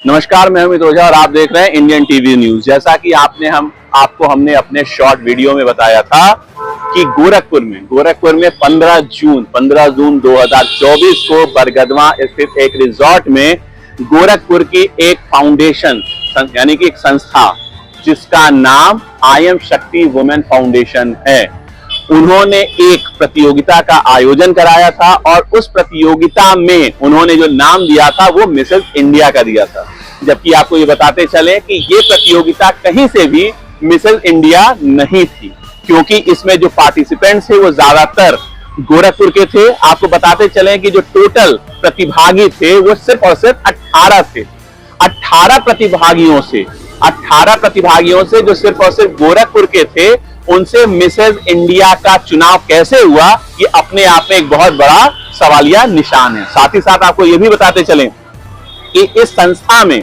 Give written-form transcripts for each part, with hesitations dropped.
नमस्कार, मैं अमित ओझा और आप देख रहे हैं इंडियन टीवी न्यूज। जैसा कि हमने अपने शॉर्ट वीडियो में बताया था कि गोरखपुर में 15 जून 2024 को बरगदवा स्थित एक रिजॉर्ट में गोरखपुर की एक फाउंडेशन यानी कि एक संस्था जिसका नाम आई एम शक्ति वुमेन फाउंडेशन है, उन्होंने एक प्रतियोगिता का आयोजन कराया था और उस प्रतियोगिता में उन्होंने जो नाम दिया था वो मिसेस इंडिया का दिया था। जबकि आपको ये बताते चले कि ये प्रतियोगिता कहीं से भी मिसेस इंडिया नहीं थी, क्योंकि इसमें जो पार्टिसिपेंट्स थे वो ज्यादातर गोरखपुर के थे। आपको बताते चले कि जो टोटल प्रतिभागी थे वो सिर्फ और सिर्फ 18 थे। 18 प्रतिभागियों से जो सिर्फ और सिर्फ गोरखपुर के थे, उनसे मिसेस इंडिया का चुनाव कैसे हुआ, ये अपने आप में एक बहुत बड़ा सवालिया निशान है। साथ ही साथ आपको ये भी बताते चलें कि इस संस्था में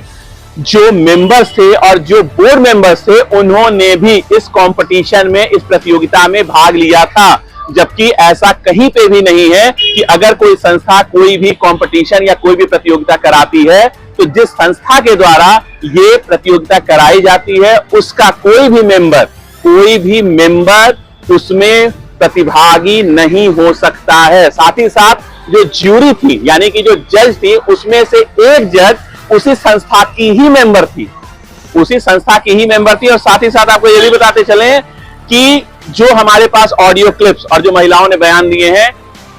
जो मेंबर्स थे और जो बोर्ड मेंबर्स थे, उन्होंने भी इस कंपटीशन में, इस प्रतियोगिता में भाग लिया था। जबकि ऐसा कहीं पे भी नहीं है कि अगर कोई संस्था कोई भी कंपटीशन या कोई भी प्रतियोगिता कराती है तो जिस संस्था के द्वारा ये प्रतियोगिता कराई जाती है उसका कोई भी मेंबर उसमें प्रतिभागी नहीं हो सकता है। साथ ही साथ जो ज्यूरी थी यानी कि जो जज थी, उसमें से एक जज उसी संस्था की ही मेंबर थी और साथ ही साथ आपको ये भी बताते चले कि जो हमारे पास ऑडियो क्लिप्स और जो महिलाओं ने बयान दिए हैं,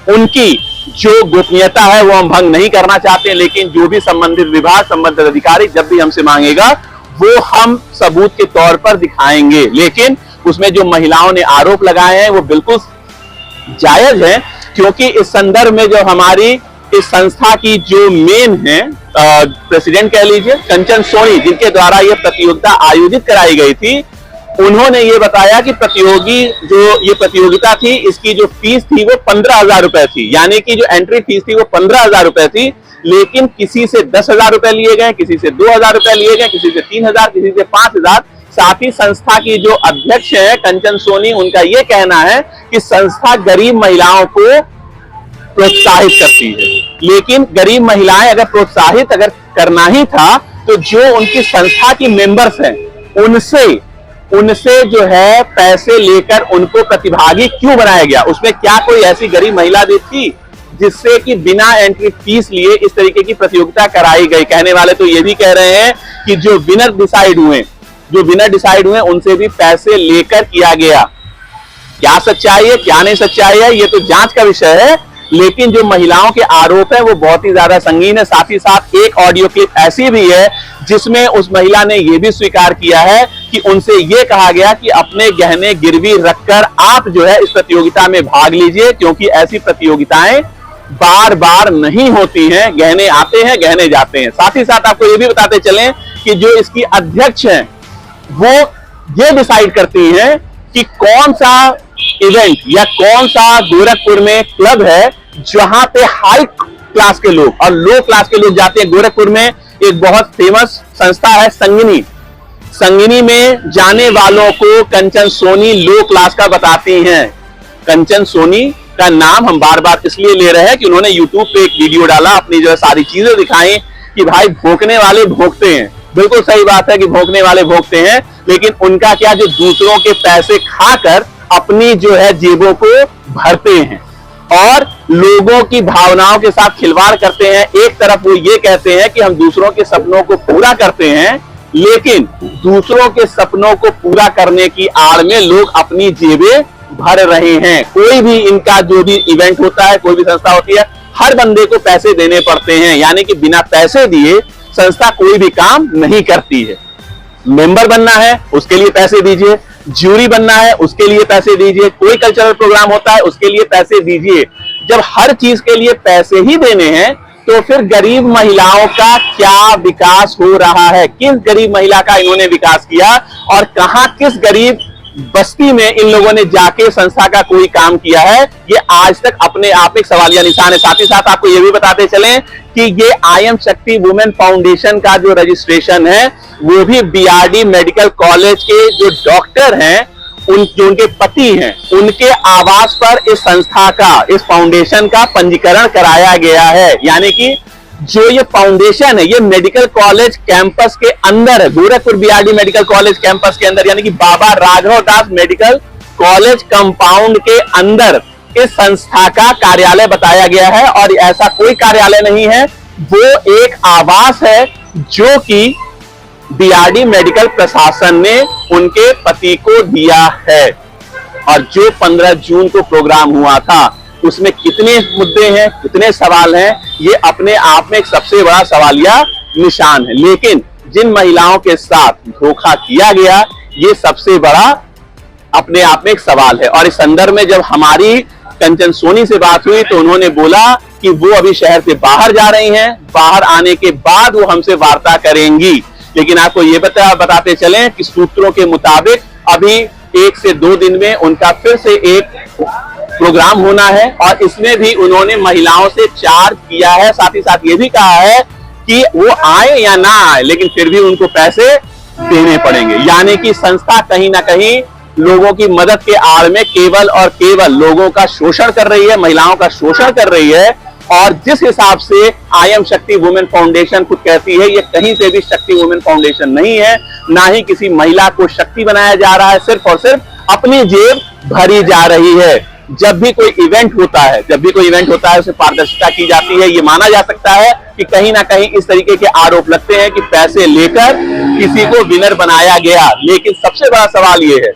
उनकी जो गोपनीयता है वो हम भंग नहीं करना चाहते, लेकिन जो भी संबंधित विभाग, संबंधित अधिकारी जब भी हमसे मांगेगा वो हम सबूत के तौर पर दिखाएंगे। लेकिन उसमें जो महिलाओं ने आरोप लगाए हैं वो बिल्कुल जायज है, क्योंकि इस संदर्भ में जो हमारी इस संस्था की जो मेन है प्रेसिडेंट कह लीजिए, कंचन सोनी, जिनके द्वारा यह प्रतियोगिता आयोजित कराई गई थी, उन्होंने ये बताया कि ये प्रतियोगिता थी, इसकी जो फीस थी वो 15,000 रुपए थी। यानी कि जो एंट्री फीस थी वो 15,000 रुपए थी, लेकिन किसी से 10,000 रुपए लिए गए, किसी से 2,000 रुपए लिए गए, किसी से 3,000, किसी से 5,000। साथ ही संस्था की जो अध्यक्ष है कंचन सोनी, उनका यह कहना है कि संस्था गरीब महिलाओं को प्रोत्साहित करती है, लेकिन गरीब महिलाएं अगर प्रोत्साहित करना ही था तो जो उनकी संस्था की मेंबर्स हैं उनसे जो है पैसे लेकर उनको प्रतिभागी क्यों बनाया गया? उसमें क्या कोई ऐसी गरीब महिला भी थी जिससे कि बिना एंट्री फीस लिए इस तरीके की प्रतियोगिता कराई गई? कहने वाले तो ये भी कह रहे हैं कि जो विनर डिसाइड हुए उनसे भी पैसे लेकर किया गया। क्या सच्चाई है, क्या नहीं सच्चाई है, ये तो जांच का विषय है, लेकिन जो महिलाओं के आरोप है वो बहुत ही ज्यादा संगीन है। साथ ही साथ एक ऑडियो क्लिप ऐसी भी है जिसमें उस महिला ने यह भी स्वीकार किया है कि उनसे यह कहा गया कि अपने गहने गिरवी रखकर आप जो है इस प्रतियोगिता में भाग लीजिए, क्योंकि ऐसी प्रतियोगिताएं बार बार नहीं होती हैं, गहने आते हैं, गहने जाते हैं। साथ ही साथ आपको ये भी बताते चलें कि जो इसकी अध्यक्ष हैं वो ये डिसाइड करती हैं कि कौन सा इवेंट या कौन सा गोरखपुर में क्लब है जहां पे हाई क्लास के लोग और लो क्लास के लोग जाते हैं। गोरखपुर में एक बहुत फेमस संस्था है संगिनी में जाने वालों को कंचन सोनी लो क्लास का बताती हैं। कंचन सोनी का नाम हम बार बार इसलिए ले रहे हैं कि उन्होंने यूट्यूब पे एक वीडियो डाला, अपनी जो है सारी चीजें दिखाई कि भाई भोंकने वाले भोंकते हैं। बिल्कुल सही बात है कि भोंकने वाले भोंकते हैं, लेकिन उनका क्या, जो दूसरों के पैसे खाकर अपनी जो है जेबों को भरते हैं और लोगों की भावनाओं के साथ खिलवाड़ करते हैं। एक तरफ वो ये कहते हैं कि हम दूसरों के सपनों को पूरा करते हैं, लेकिन दूसरों के सपनों को पूरा करने की आड़ में लोग अपनी जेबें भर रहे हैं। कोई भी इनका जो भी इवेंट होता है, कोई भी संस्था होती है, हर बंदे को पैसे देने पड़ते हैं, यानी कि बिना पैसे दिए संस्था कोई भी काम नहीं करती है। मेंबर बनना है उसके लिए पैसे दीजिए, ज्यूरी बनना है उसके लिए पैसे दीजिए, कोई कल्चरल प्रोग्राम होता है उसके लिए पैसे दीजिए। जब हर चीज के लिए पैसे ही देने हैं तो फिर गरीब महिलाओं का क्या विकास हो रहा है? किस गरीब महिला का इन्होंने विकास किया और कहां किस गरीब बस्ती में इन लोगों ने जाके संस्था का कोई काम किया है? ये आज तक अपने आप एक सवालिया निशान है। साथ ही साथ आपको ये भी बताते चलें कि ये आई एम शक्ति वुमेन फाउंडेशन का जो रजिस्ट्रेशन है वो भी बीआरडी मेडिकल कॉलेज के जो डॉक्टर हैं, जो उनके पति हैं, उनके आवास पर इस संस्था का, इस फाउंडेशन का पंजीकरण कराया गया है। यानी कि जो ये फाउंडेशन है ये मेडिकल कॉलेज कैंपस के अंदर है, Gorakhpur BRD medical college campus के अंदर, यानी कि बाबा राघव दास मेडिकल कॉलेज कंपाउंड के अंदर इस संस्था का कार्यालय बताया गया है। और ऐसा कोई कार्यालय नहीं है, वो एक आवास है जो कि बीआरडी मेडिकल प्रशासन ने उनके पति को दिया है। और जो 15 जून को प्रोग्राम हुआ था उसमें कितने मुद्दे हैं, कितने सवाल हैं, ये अपने आप में एक सबसे बड़ा सवालिया निशान है। लेकिन जिन महिलाओं के साथ धोखा किया गया ये सबसे बड़ा अपने आप में एक सवाल है। और इस संदर्भ में जब हमारी कंचन सोनी से बात हुई तो उन्होंने बोला कि वो अभी शहर से बाहर जा रही हैं, बाहर आने के बाद वो हमसे वार्ता करेंगी। लेकिन आपको ये बताते चलें कि सूत्रों के मुताबिक अभी 1 से 2 दिन में उनका फिर से एक प्रोग्राम होना है और इसमें भी उन्होंने महिलाओं से चार्ज किया है। साथ ही साथ ये भी कहा है कि वो आए या ना आए लेकिन फिर भी उनको पैसे देने पड़ेंगे। यानी कि संस्था कहीं ना कहीं लोगों की मदद के आड़ में केवल और केवल लोगों का शोषण कर रही है, महिलाओं का शोषण कर रही है। और जिस हिसाब से आई एम शक्ति वुमेन फाउंडेशन खुद कहती है, ये कहीं से भी शक्ति वुमेन फाउंडेशन नहीं है, ना ही किसी महिला को शक्ति बनाया जा रहा है, सिर्फ और सिर्फ अपनी जेब भरी जा रही है। जब भी कोई इवेंट होता है उसे पारदर्शिता की जाती है। ये माना जा सकता है कि कहीं ना कहीं इस तरीके के आरोप लगते हैं कि पैसे लेकर किसी को विनर बनाया गया। लेकिन सबसे बड़ा सवाल ये है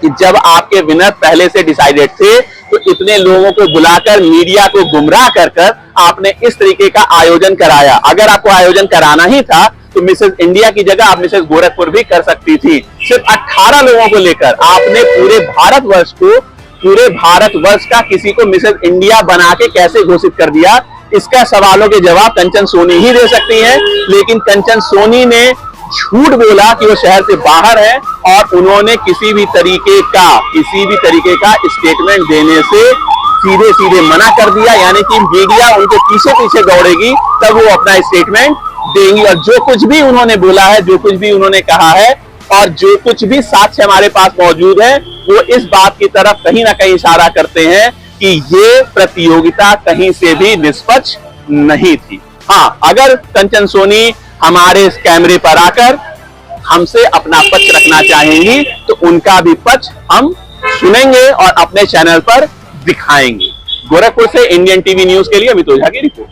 कि जब आपके विनर पहले से डिसाइडेड थे तो इतने लोगों को बुलाकर मीडिया को गुमराह कर आपने इस तरीके का आयोजन कराया। अगर आपको आयोजन कराना ही था तो मिसेस इंडिया की जगह आप मिसेस गोरखपुर भी कर सकती थी। सिर्फ 18 लोगों को लेकर आपने पूरे भारतवर्ष का किसी को मिसेस इंडिया बना के कैसे घोषित कर दिया? इसका सवालों के जवाब कंचन सोनी ही दे सकती हैं। लेकिन कंचन सोनी ने झूठ बोला कि वो शहर से बाहर है और उन्होंने किसी भी तरीके का स्टेटमेंट देने से सीधे मना कर दिया। यानी कि मीडिया उनके पीछे दौड़ेगी तब वो अपना स्टेटमेंट देंगी। और जो कुछ भी उन्होंने बोला है, जो कुछ भी उन्होंने कहा है और जो कुछ भी साक्ष्य हमारे पास मौजूद है वो इस बात की तरफ कहीं ना कहीं इशारा करते हैं कि ये प्रतियोगिता कहीं से भी निष्पक्ष नहीं थी। हाँ, अगर कंचन सोनी हमारे इस कैमरे पर आकर हमसे अपना पक्ष रखना चाहेंगी तो उनका भी पक्ष हम सुनेंगे और अपने चैनल पर दिखाएंगे। गोरखपुर से इंडियन टीवी न्यूज के लिए अमित ओझा की रिपोर्ट।